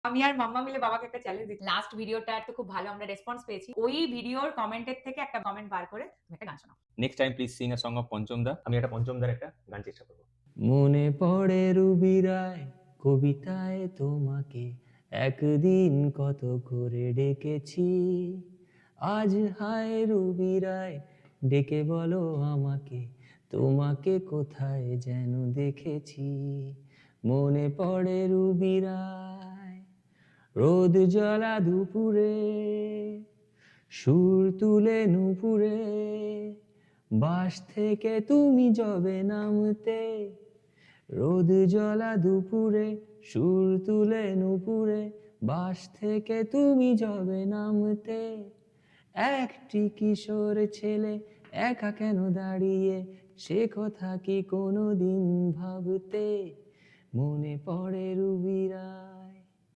আমি আর মাম্মা মিলে বাবাকে একটা চ্যালেঞ্জ দিই। লাস্ট ভিডিওটার তো খুব ভালো আমরা রেসপন্স পেয়েছি। ওই ভিডিওর কমেন্টের থেকে একটা কমেন্ট বার করে তুমি একটা গান শোনাও। Next time please Singh a song of পঞ্চম দা। আমি একটা পঞ্চম দার একটা গান চেষ্টা করবো। মনে পড়ে রুবি রায় কবিতায় তোমাকে একদিন কত করে ডেকেছি। আজ হায় রুবি রায় ডেকে বলো আমাকে তোমাকে কোথায় যেন দেখেছি। মনে পড়ে রুবি রায় রোদ জ্বলা দুপুরে সুর তুলে নুপুরে বাস থেকে তুমি যবে নামতে। রোদ জ্বলা দুপুরে সুর তুলে নুপুরে বাস থেকে তুমি যবে নামতে। একটি কিশোর ছেলে একা কেন দাঁড়িয়ে সে কথা কি কোনোদিন ভাবতে। মনে পড়ে রুবি রায়।